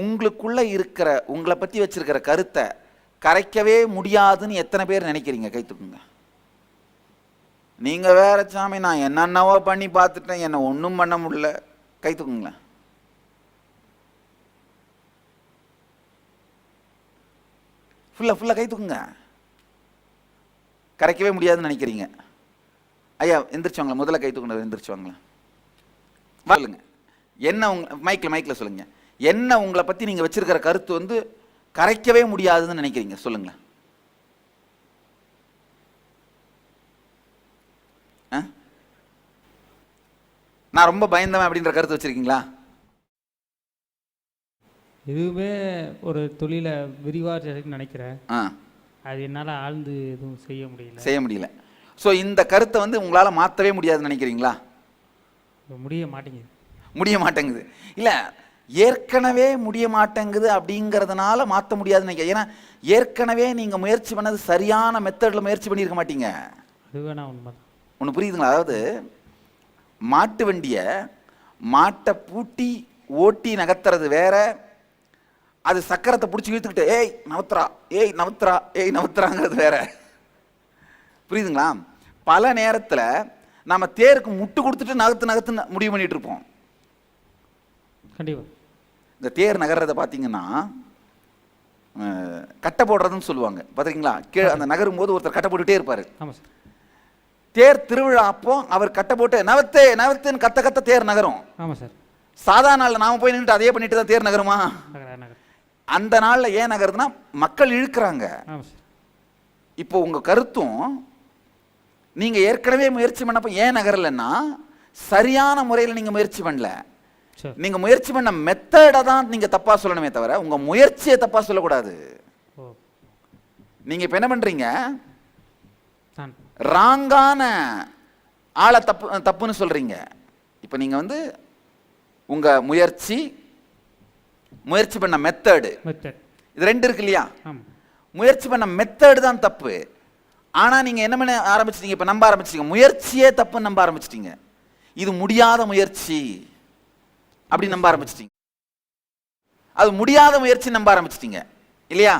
உங்களுக்குள்ள இருக்கிற உங்களை பற்றி வச்சிருக்கிற கருத்தை கரைக்கவே முடியாதுன்னு எத்தனை பேர் நினைக்கிறீங்க? கை தூக்குங்க. நீங்கள் வேற சாமி, நான் என்னென்னவோ பண்ணி பார்த்துட்டேன், என்னை ஒன்றும் பண்ண முடியல. கை தூக்குங்களேன். ஃபுல்லாக கை தூக்குங்க. கரைக்கவே முடியாதுன்னு நினைக்கிறீங்க. ஐயா எந்திரிச்சவங்களா? முதல்ல கை தூக்குனது எந்திரிச்சவங்களா? சொல்லுங்க. என்ன மைக்கில் சொல்லுங்க. என்ன உங்களை பற்றி நீங்கள் வச்சிருக்கிற கருத்து வந்து கரைக்கவே முடியாதுன்னு நினைக்கிறீங்க? சொல்லுங்களேன். நான் ரொம்ப பயந்தவன் அப்படின்ற கருத்து வச்சிருக்கீங்களா? எதுவுமே ஒரு தொழிலை விரிவாக நினைக்கிறேன். அது என்னால் ஆழ்ந்து எதுவும் செய்ய முடியல. ஸோ இந்த கருத்தை வந்து உங்களால் மாற்றவே முடியாதுன்னு நினைக்கிறீங்களா? முடிய மாட்டேங்குது. இல்லை, ஏற்கனவே முடிய மாட்டேங்குது அப்படிங்கிறதுனால மாற்ற முடியாதுன்னு நினைக்கிறேன். ஏன்னா ஏற்கனவே நீங்கள் முயற்சி பண்ணது சரியான மெத்தடில் முயற்சி பண்ணியிருக்க மாட்டீங்க. ஒன்று புரியுதுங்களா? அதாவது மாட்டு வண்டியை மாட்டை பூட்டி ஓட்டி நகர்த்துறது வேற, அது சக்கரத்தை பிடிச்சி இழுத்துக்கிட்டு ஏய் நவுத்துறாங்கிறது வேற. புரியுதுங்களா? பல நேரத்தில் நம்ம தேருக்கு முட்டு கொடுத்துட்டு நகர்த்து முடிவு பண்ணிட்டு இருப்போம். கண்டிப்பாக இந்த தேர் நகர்றதை பார்த்தீங்கன்னா கட்டை போடுறதுன்னு சொல்லுவாங்க. பார்த்துருக்கீங்களா? கீழே அந்த நகரும் போது ஒருத்தர் கட்டை போட்டுகிட்டே இருப்பார். தேர் திருவிழா அப்போ அவர் கட்டை போட்டு நவத்துன்னு கத்த தேர் நகரும். ஆமாம் சார். சாதாரண நாளில் நாம போய் நின்றுட்டு அதே பண்ணிட்டு தான் தேர் நகருமா? அந்த நாளில் ஏன் நகருதுன்னா மக்கள் இழுக்கிறாங்க. இப்போ உங்கள் கருத்தும் நீங்கள் ஏற்கனவே முயற்சி பண்ணப்போ ஏன் நகரலைன்னா சரியான முறையில் நீங்கள் முயற்சி பண்ணல. நீங்கள் முயற்சி பண்ண மெத்தடை தான் நீங்கள் தப்பாக சொல்லணுமே தவிர உங்கள் முயற்சியை தப்பாக சொல்லக்கூடாது. நீங்கள் இப்போ என்ன பண்ணுறீங்க? ராங்கான ஆளை தப்புன்னு சொல்கிறீங்க. இப்போ நீங்கள் வந்து உங்கள் முயற்சி பண்ண மெத்தடு இது ரெண்டு இருக்கு இல்லையா? முயற்சி பண்ண மெத்தடு தான் தப்பு. ஆனால் நீங்கள் என்ன பண்ண ஆரம்பிச்சிட்டீங்க? இப்போ நம்ப ஆரம்பிச்சிட்டீங்க முயற்சியே தப்புன்னு நம்ப ஆரம்பிச்சிட்டீங்க. இது முடியாத முயற்சி அப்படி நம்ப ஆரம்பிச்சிட்டீங்க. அது முடியாத முயற்சி நம்ப ஆரம்பிச்சிட்டீங்க இல்லையா?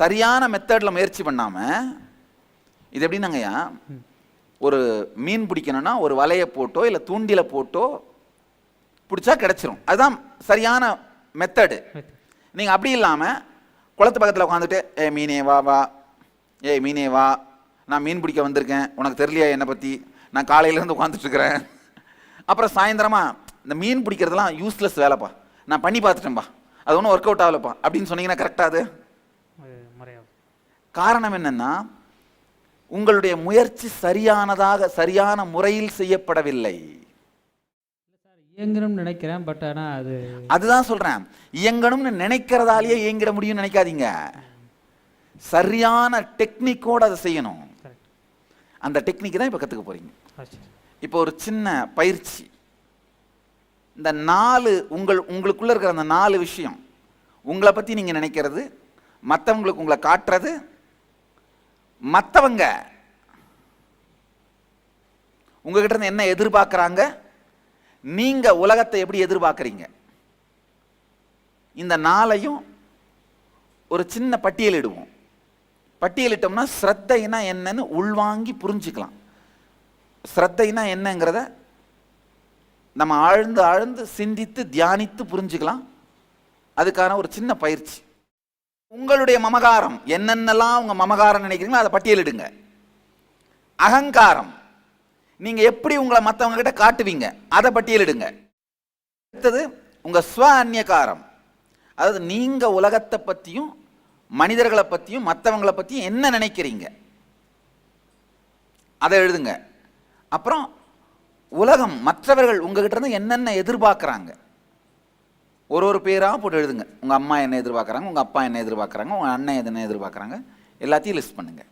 சரியான மெத்தடில் முயற்சி பண்ணாமல் இது எப்படின்னாங்கய்யா, ஒரு மீன் பிடிக்கணும்னா ஒரு வலையை போட்டோ இல்லை தூண்டில போட்டோ பிடிச்சா கிடைச்சிரும். அதுதான் சரியான மெத்தடு. நீங்கள் அப்படி இல்லாமல் குளத்து பக்கத்தில் உட்காந்துட்டு மீனே வா நான் மீன் பிடிக்க வந்திருக்கேன், உனக்கு தெரியலையா என்னை பற்றி, நான் காலையிலேருந்து உட்காந்துட்ருக்கிறேன், அப்புறம் சாயந்தரமா இந்த மீன் பிடிக்கிறதுலாம் யூஸ்லெஸ் வேலைப்பா, நான் பண்ணி பார்த்துட்டேன்ப்பா, அது ஒன்றும் ஒர்க் அவுட் ஆகலப்பா அப்படின்னு சொன்னீங்கன்னா கரெக்டாக? அது காரணம் என்னன்னா உங்களுடைய முயற்சி சரியான முறையில் செய்யப்படவில்லை. இயங்கணும்னு நினைக்கிறேன். பட் ஆனால் அதுதான் சொல்றேன், இயங்கணும்னு நினைக்கிறதாலேயே இயங்கிட முடியும்னு நினைக்காதீங்க. சரியான டெக்னிக்கோடு அதை செய்யணும். அந்த டெக்னிக் தான் இப்போ கற்றுக்க போறீங்க. இப்போ ஒரு சின்ன பயிற்சி. இந்த 4 உங்களுக்குள்ள இருக்கிற அந்த 4 விஷயம், உங்களை பற்றி நீங்கள் நினைக்கிறது, மற்றவங்களுக்கு உங்களை காட்டுறது, மற்றவங்க உங்ககிட்ட இருந்து என்ன எதிர்பார்க்குறாங்க, நீங்க உலகத்தை எப்படி எதிர்பார்க்குறீங்க, இந்த 4ஐயும் ஒரு சின்ன பட்டியலிடுவோம். பட்டியலிட்டோம்னா ஸ்ரத்தைனா என்னன்னு உள்வாங்கி புரிஞ்சுக்கலாம். ஸ்ரத்தைனா என்னங்கிறத நம்ம ஆழ்ந்து சிந்தித்து தியானித்து புரிஞ்சுக்கலாம். அதுக்கான ஒரு சின்ன பயிற்சி. உங்களுடைய மமகாரம் என்னென்னலாம் உங்க மமகாரம் நினைக்கிறீங்களோ அதை பட்டியலிடுங்க. அகங்காரம், நீங்க எப்படி உங்களை மற்றவங்க கிட்ட காட்டுவீங்க, அதை பட்டியலிடுங்க. அடுத்தது உங்க ஸ்வ அந்நியகாரம், அதாவது நீங்க உலகத்தை பற்றியும் மனிதர்களை பற்றியும் மற்றவங்களை பற்றியும் என்ன நினைக்கிறீங்க அதை எழுதுங்க. அப்புறம் உலகம் மற்றவர்கள் உங்ககிட்ட இருந்து என்னென்ன எதிர்பார்க்குறாங்க ஒரு பேராக போட்டு எழுதுங்க. உங்கள் அம்மா என்ன எதிர்பார்க்குறாங்க, உங்கள் அப்பா என்ன எதிர்பார்க்குறாங்க, உங்கள் அண்ணன் என்ன எதிர்பார்க்குறாங்க, எல்லாத்தையும் லிஸ்ட் பண்ணுங்க.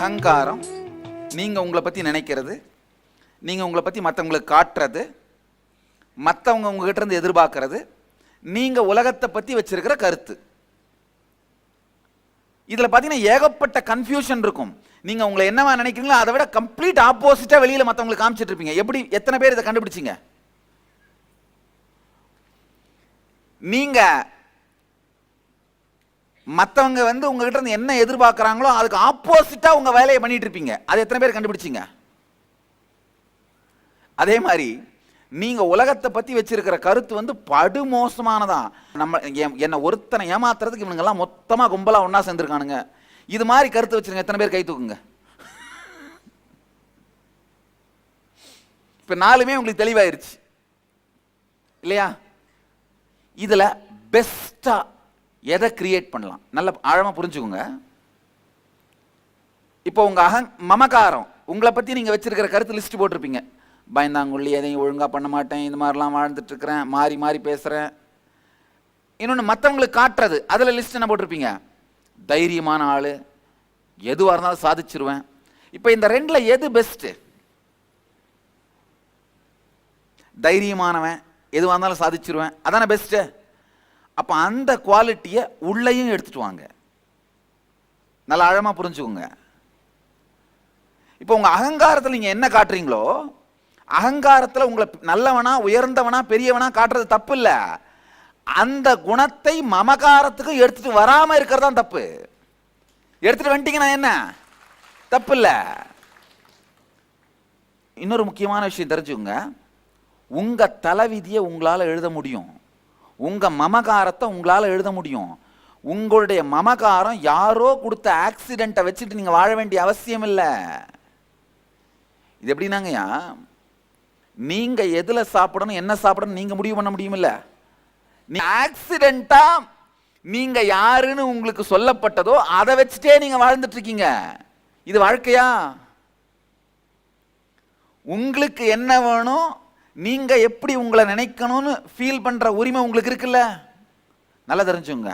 அகங்காரம், நீங்க உங்களை பத்தி நினைக்கிறது, நீங்க உங்களை பத்தி மற்றவங்களுக்கு காட்டுறது, மற்றவங்க உங்ககிட்ட இருந்து எதிர்பார்க்கறது, நீங்க உலகத்தை பத்தி வச்சிருக்கிற கருத்து. இதுல பாத்தீங்கன்னா ஏகப்பட்ட கன்ஃபியூஷன் இருக்கும். நீங்க உங்களை என்னவா நினைக்கிறீங்களோ அதை விட கம்ப்ளீட் ஆப்போசிட்டா வெளியில மற்றவங்களுக்கு காமிச்சிட்டு இருப்பீங்க. எப்படி, எத்தனை பேர் இதை கண்டுபிடிச்சிங்க? நீங்க மற்றவங்க உங்ககிட்ட இருந்து என்ன எதிர்பார்க்கறாங்களோ அதுக்கு ஆப்போசிட்டா உங்க வேலையை பண்ணிட்டு இருப்பீங்க. அது எத்தனை பேர் கண்டுபிடிச்சிங்க? அதே மாதிரி நீங்க உலகத்தை பத்தி வச்சிருக்கிற கருத்து படுமோசமானதா. நம்ம என்ன ஒருத்தனை ஏமாத்துறதுக்கு இவனுங்க எல்லாம் மொத்தமா கும்பலா ஒன்னா சேர்ந்திருக்கானுங்க. இது மாதிரி கருத்து வச்சிருங்க. எத்தனை பேர் கை தூக்குங்க? இப்ப 4மே உங்களுக்கு தெளிவாயிருச்சு இல்லையா? இதுல பெஸ்டா எதை கிரியேட் பண்ணலாம், நல்ல ஆழமா புரிஞ்சுக்கோங்க. இப்போ உங்க மமகாரம், உங்களை பத்தி நீங்க வச்சிருக்கிற கருத்து லிஸ்ட் போட்டிருப்பீங்க. பயந்தாங்குள்ளி, எதையும் ஒழுங்கா பண்ண மாட்டேன், இந்த மாதிரிலாம் வாழ்ந்துட்டு இருக்கிறேன், மாறி மாறி பேசுறேன். இன்னொன்று மற்றவங்களுக்கு காட்டுறது, அதில் லிஸ்ட் என்ன போட்டிருப்பீங்க? தைரியமான ஆளு, எதுவாக இருந்தாலும் சாதிச்சிருவேன். இப்போ இந்த 2ல எது பெஸ்ட்? தைரியமானவன், எதுவாக இருந்தாலும் சாதிச்சிருவேன், அதான பெஸ்ட். அப்போ அந்த குவாலிட்டியை உள்ளேயும் எடுத்துட்டு வாங்க. நல்லா ஆழமா புரிஞ்சுக்கோங்க. இப்போ உங்க அகங்காரத்தில் நீங்க என்ன காட்டுறீங்களோ, அகங்காரத்தில் உங்களை நல்லவனா, உயர்ந்தவனா, பெரியவனா காட்டுறது தப்பு இல்லை. அந்த குணத்தை மமகாரத்துக்கு எடுத்துட்டு வராம இருக்கிறது தான் தப்பு. எடுத்துட்டு வந்துட்டீங்கன்னா என்ன தப்பு இல்லை. இன்னொரு முக்கியமான விஷயம் தெரிஞ்சுங்க. உங்க தலைவிதியை உங்களால எழுத முடியும், உங்க மமகாரத்தை உங்களால எழுத முடியும். உங்களுடைய மமகாரம் யாரோ கொடுத்த ஆக்சிடென்ட்டை வச்சுட்டு நீங்க வாழ வேண்டிய அவசியம் இல்லை. இது எப்படின்னாங்கய்யா, நீங்க எதுல சாப்பிடணும், என்ன சாப்பிடணும் நீங்க முடிவு பண்ண முடியுமில்ல. நீ ஆக்சிடென்ட்டா நீங்க யாருன்னு உங்களுக்கு சொல்லப்பட்டதோ அதை வச்சுட்டே நீங்க வாழ்ந்துட்டு இருக்கீங்க. இது வாழ்க்கையா? உங்களுக்கு என்ன வேணும், நீங்க எப்படி உங்களை நினைக்கணும்னு ஃபீல் பண்ற உரிமை உங்களுக்கு இருக்குல்ல. நல்லா தெரிஞ்சுங்க.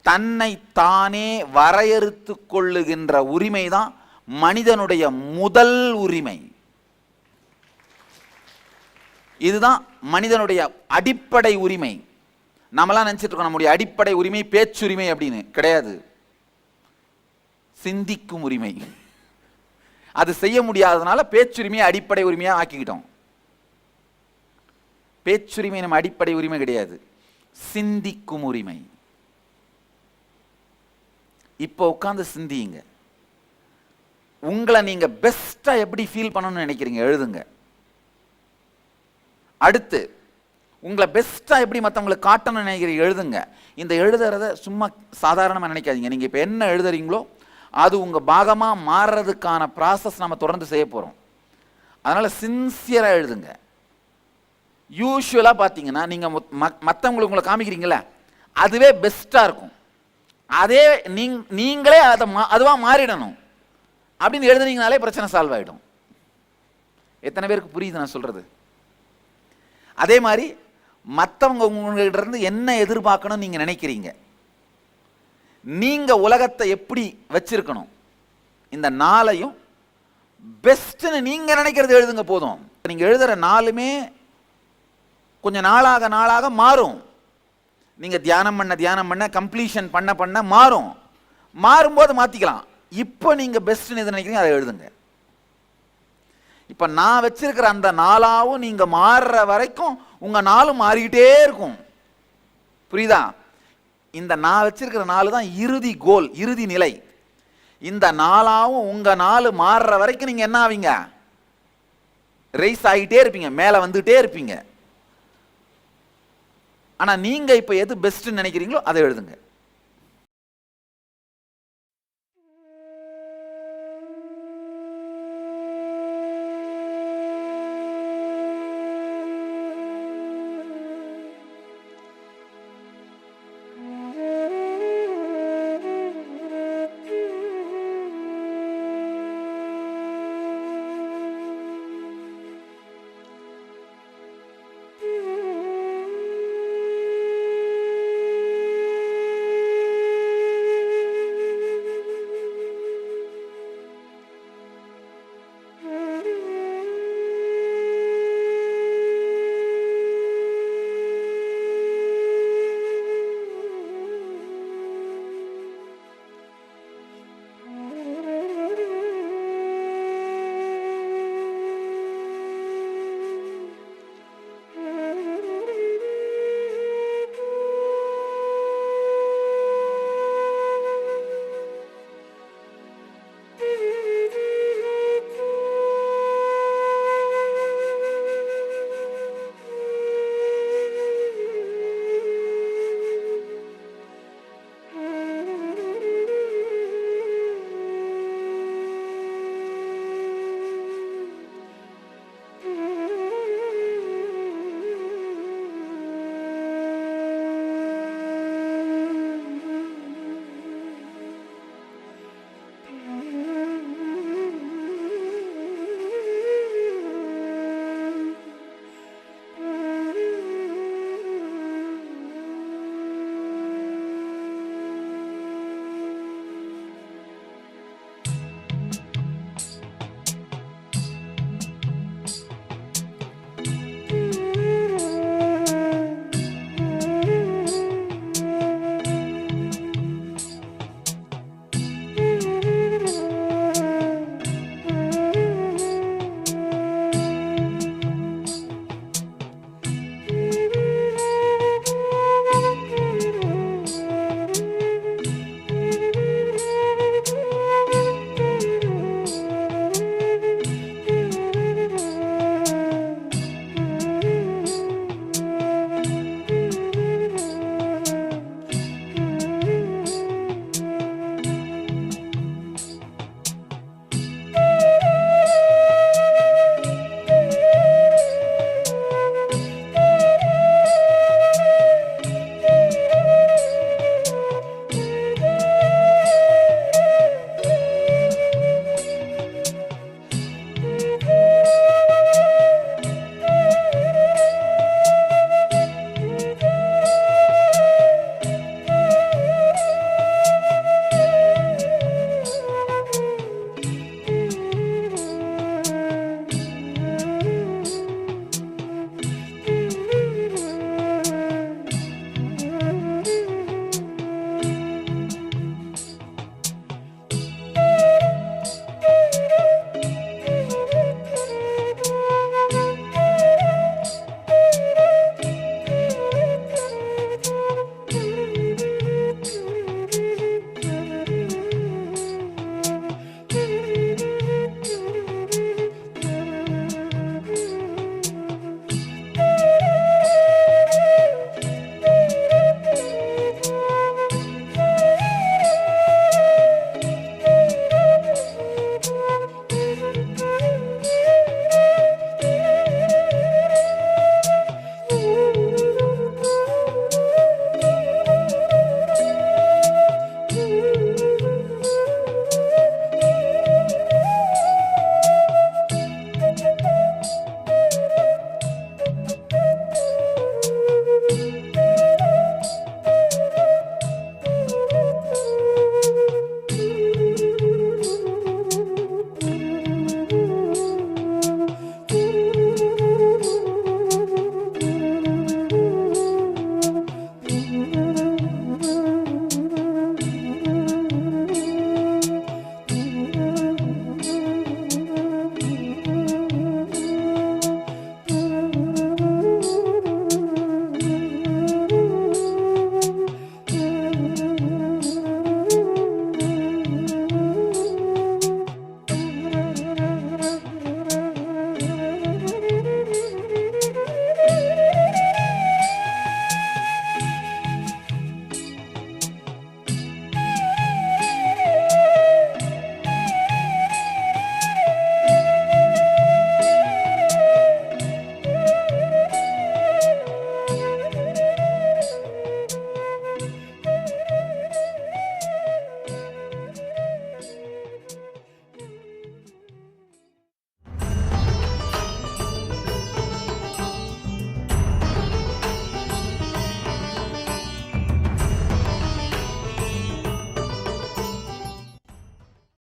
தன்னை தானே வரையறுத்து கொள்ளுகின்ற உரிமை தான் மனிதனுடைய முதல் உரிமை. இதுதான் மனிதனுடைய அடிப்படை உரிமை. நாமெல்லாம் நினைச்சிட்டு இருக்கோம் நம்முடைய அடிப்படை உரிமை பேச்சுரிமை அப்படின்னு. கிடையாது. சிந்திக்கும் உரிமை. அது செய்ய முடியாததுனால பேச்சுரிமையை அடிப்படை உரிமையா ஆக்கிக்கிட்டோம். பேச்சுரிமை நம்ம அடிப்படை உரிமை கிடையாது, சிந்திக்கும் உரிமை. இப்போ உட்கார்ந்து சிந்திங்க. உங்களை நீங்க பெஸ்டா எப்படி ஃபீல் பண்ணணும்னு நினைக்கிறீங்க எழுதுங்க. அடுத்து உங்களை பெஸ்டா எப்படி மற்றவங்களுக்கு காட்டணும்னு நினைக்கிறீங்க எழுதுங்க. இந்த எழுதுறத சும்மா சாதாரணமாக நினைக்காதீங்க. நீங்க இப்போ என்ன எழுதுறீங்களோ அது உங்க பாகமா மாறுறதுக்கான ப்ராசஸ் நம்ம தொடர்ந்து செய்ய போறோம். அதனால சின்சியரா எழுதுங்க. யூஸ்வலா பார்த்தீங்கன்னா நீங்க மற்றவங்களுக்கு உங்களை காமிக்கிறீங்களா, அதுவே பெஸ்டா இருக்கும். அதே நீங்களே அதுவா மாறிடணும் அப்படின்னு எழுதுனீங்கனாலே பிரச்சனை சால்வ் ஆயிடும். எத்தனை பேருக்கு புரியுது நான் சொல்றது? அதே மாதிரி மற்றவங்க உங்ககிட்ட இருந்து என்ன எதிர்பார்க்கணும் நீங்க நினைக்கிறீங்க, நீங்க உலகத்தை எப்படி வச்சிருக்கணும், இந்த 4ஐயும் பெஸ்ட்னு நீங்க நினைக்கிறது எழுதுங்க போதும். நீங்க எழுதுற 4மே கொஞ்சம் நாளாக மாறும். நீங்க தியானம் பண்ண கம்ப்ளீஷன் பண்ண மாறும். மாறும்போது மாத்திக்கலாம். இப்போ நீங்க பெஸ்ட்னு எது நினைக்கிறீங்க அதை எழுதுங்க. இப்ப நான் வச்சிருக்கிற அந்த 4ஆவும் நீங்க மாறுற வரைக்கும் உங்க 4 மாறிக்கிட்டே இருக்கும். புரியுதா? இந்த நான் வச்சிருக்கிற 4 தான் இறுதி கோல், இறுதி நிலை. இந்த 4ஆவும் உங்க 4 மாறுற வரைக்கும் நீங்க என்ன ஆவீங்க? ரைஸ் ஆகிட்டே இருப்பீங்க, மேல வந்துட்டே இருப்பீங்க. ஆனா நீங்க இப்ப எது பெஸ்ட்னு நினைக்கிறீங்களோ அதை எழுதுங்க.